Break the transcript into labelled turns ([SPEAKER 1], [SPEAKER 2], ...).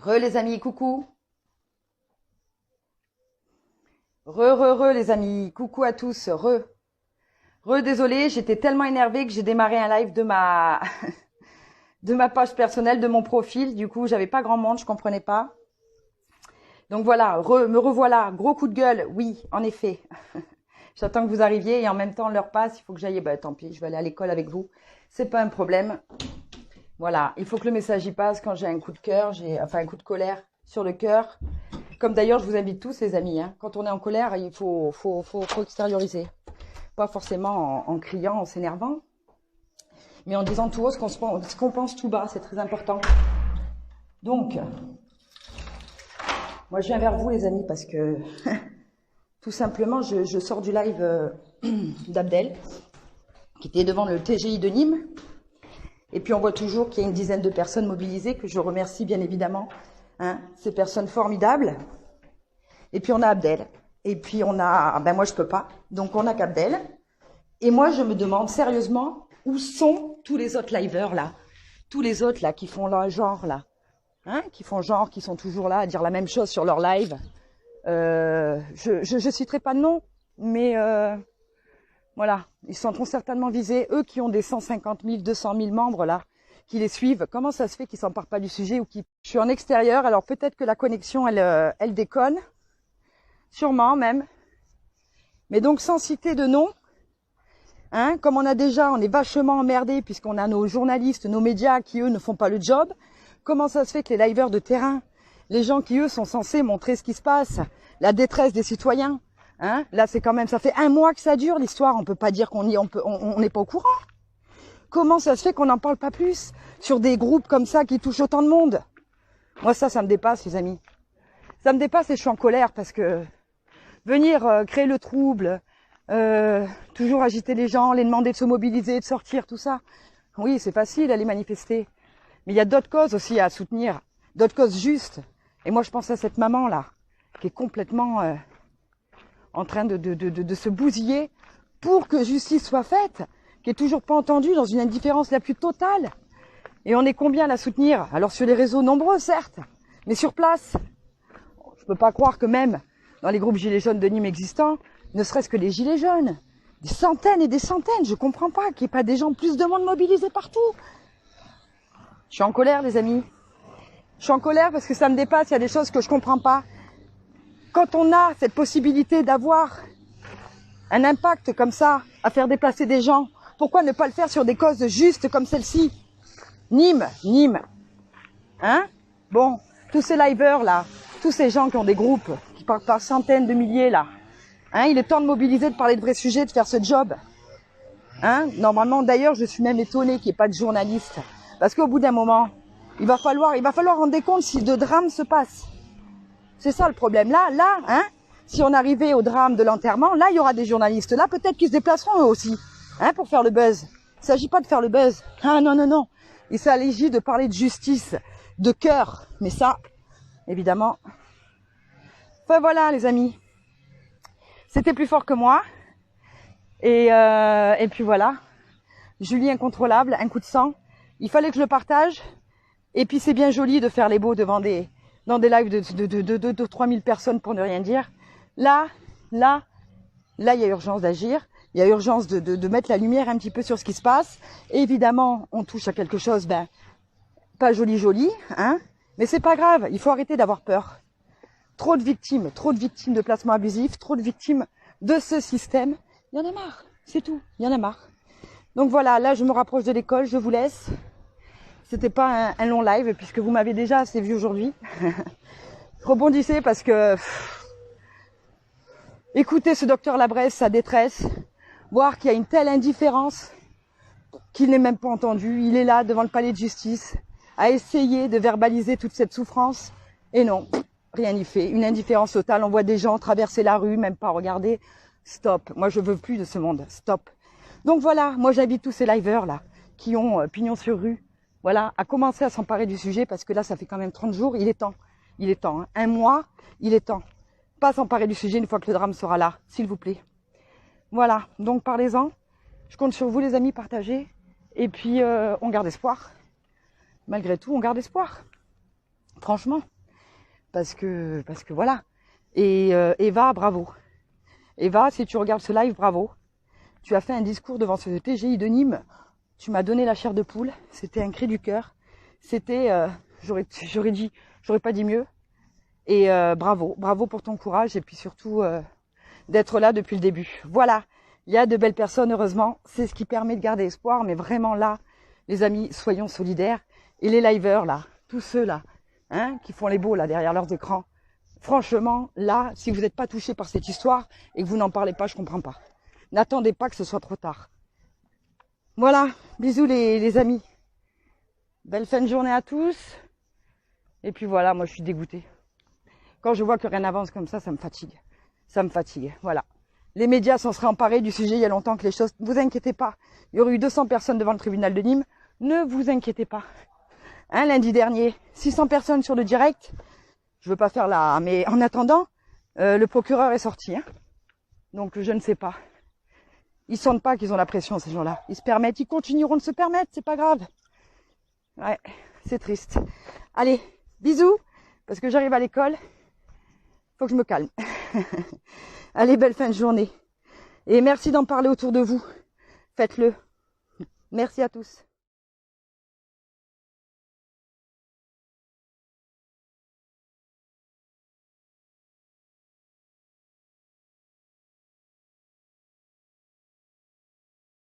[SPEAKER 1] Les amis, coucou. Re les amis, coucou à tous. Désolé, j'étais tellement énervée que j'ai démarré un live de ma de ma page personnelle, de mon profil. Du coup, j'avais pas grand monde, je comprenais pas. Donc voilà, me revoilà. Gros coup de gueule, oui, en effet. J'attends que vous arriviez et en même temps l'heure passe, il faut que j'aille. Bah tant pis, je vais aller à l'école avec vous. C'est pas un problème. Voilà, il faut que le message y passe quand j'ai un coup de cœur, un coup de colère sur le cœur. Comme d'ailleurs, je vous invite tous, les amis, hein. Quand on est en colère, il faut extérioriser. Pas forcément en criant, en s'énervant, mais en disant tout haut ce qu'on pense tout bas. C'est très important. Donc, moi, je viens vers vous, les amis, parce que tout simplement, je sors du live d'Abdel, qui était devant le TGI de Nîmes. Et puis, on voit toujours qu'il y a une dizaine de personnes mobilisées, que je remercie bien évidemment. Hein, ces personnes formidables. Et puis on a Abdel. Et puis on a, moi je peux pas. Donc on a qu'Abdel. Et moi je me demande sérieusement où sont tous les autres liveurs là, tous les autres là qui font leur genre là, hein, qui font genre, qui sont toujours là à dire la même chose sur leur live. Je citerai pas de nom, mais voilà, ils sont certainement visés. Eux qui ont des 150 000, 200 000 membres là, qui les suivent. Comment ça se fait qu'ils s'emparent pas du sujet ou qui... Je suis en extérieur, alors peut-être que la connexion elle déconne, sûrement même. Mais donc sans citer de nom, hein, comme on est vachement emmerdés puisqu'on a nos journalistes, nos médias qui eux ne font pas le job. Comment ça se fait que les liveurs de terrain, les gens qui eux sont censés montrer ce qui se passe, la détresse des citoyens, hein, là c'est quand même, ça fait 1 mois que ça dure l'histoire, on peut pas dire on n'est pas au courant. Comment ça se fait qu'on n'en parle pas plus sur des groupes comme ça qui touchent autant de monde? Moi ça me dépasse les amis. Ça me dépasse et je suis en colère parce que venir créer le trouble, toujours agiter les gens, les demander de se mobiliser, de sortir, tout ça. Oui, c'est facile d'aller manifester. Mais il y a d'autres causes aussi à soutenir, d'autres causes justes. Et moi je pense à cette maman là, qui est complètement en train de se bousiller pour que justice soit faite, qui est toujours pas entendue, dans une indifférence la plus totale. Et on est combien à la soutenir? Alors sur les réseaux nombreux certes, mais sur place, je peux pas croire que même dans les groupes gilets jaunes de Nîmes existants, ne serait-ce que les gilets jaunes, des centaines et des centaines, je comprends pas qu'il n'y ait pas des gens, plus de monde mobilisés partout. Je suis en colère les amis, je suis en colère parce que ça me dépasse, il y a des choses que je comprends pas. Quand on a cette possibilité d'avoir un impact comme ça, à faire déplacer des gens, pourquoi ne pas le faire sur des causes justes comme celle-ci? Nîmes, hein? Bon, tous ces liveurs là, tous ces gens qui ont des groupes, qui partent par centaines de milliers là, hein, il est temps de mobiliser, de parler de vrais sujets, de faire ce job. Hein, normalement d'ailleurs, je suis même étonnée qu'il n'y ait pas de journalistes, parce qu'au bout d'un moment, il va falloir rendre des comptes si de drames se passent. C'est ça le problème. Là, hein, si on arrivait au drame de l'enterrement, là il y aura des journalistes. Là peut-être qu'ils se déplaceront eux aussi, hein, pour faire le buzz. Il ne s'agit pas de faire le buzz. Ah non. Il s'agit de parler de justice, de cœur. Mais ça, évidemment. Enfin voilà les amis. C'était plus fort que moi. Et puis voilà. Julie incontrôlable, un coup de sang. Il fallait que je le partage. Et puis c'est bien joli de faire les beaux dans des lives de 3000 personnes pour ne rien dire. Là, il y a urgence d'agir. Il y a urgence de mettre la lumière un petit peu sur ce qui se passe. Et évidemment, on touche à quelque chose, pas joli, hein. Mais c'est pas grave, il faut arrêter d'avoir peur. Trop de victimes de placements abusifs, trop de victimes de ce système. Il y en a marre, c'est tout, il y en a marre. Donc voilà, là je me rapproche de l'école, je vous laisse. C'était pas un long live puisque vous m'avez déjà assez vu aujourd'hui. Rebondissez parce que écoutez ce docteur Labresse, sa détresse, voir qu'il y a une telle indifférence qu'il n'est même pas entendu. Il est là devant le palais de justice à essayer de verbaliser toute cette souffrance. Et non, rien n'y fait. Une indifférence totale. On voit des gens traverser la rue, même pas regarder. Stop. Moi, je veux plus de ce monde. Stop. Donc voilà, moi j'invite tous ces liveurs là qui ont pignon sur rue, voilà, à commencer à s'emparer du sujet parce que là, ça fait quand même 30 jours. Il est temps. Hein. 1 mois, il est temps. Pas s'emparer du sujet une fois que le drame sera là, s'il vous plaît. Voilà, donc parlez-en. Je compte sur vous les amis, partagez. Et puis on garde espoir. Malgré tout, on garde espoir. Franchement. Parce que voilà. Et Eva, bravo. Eva, si tu regardes ce live, bravo. Tu as fait un discours devant ce TGI de Nîmes. Tu m'as donné la chair de poule. C'était un cri du cœur. C'était, j'aurais pas dit mieux. Et bravo pour ton courage et puis surtout d'être là depuis le début. Voilà, il y a de belles personnes, heureusement. C'est ce qui permet de garder espoir. Mais vraiment là, les amis, soyons solidaires. Et les liveurs là, tous ceux là, hein, qui font les beaux là derrière leurs écrans. Franchement, là, si vous n'êtes pas touché par cette histoire et que vous n'en parlez pas, je comprends pas. N'attendez pas que ce soit trop tard. Voilà, bisous les amis. Belle fin de journée à tous. Et puis voilà, moi je suis dégoûtée. Quand je vois que rien n'avance comme ça me fatigue. Ça me fatigue, voilà. Les médias s'en seraient emparés du sujet il y a longtemps que les choses... Ne vous inquiétez pas, il y aurait eu 200 personnes devant le tribunal de Nîmes. Ne vous inquiétez pas. Hein, lundi dernier, 600 personnes sur le direct. Je veux pas faire là, mais en attendant, le procureur est sorti. Hein. Donc je ne sais pas. Ils sentent pas qu'ils ont la pression, ces gens-là. Ils se permettent, ils continueront de se permettre, c'est pas grave. Ouais, c'est triste. Allez, bisous, parce que j'arrive à l'école. Faut que je me calme. Allez, belle fin de journée. Et merci d'en parler autour de vous. Faites-le. Merci à tous.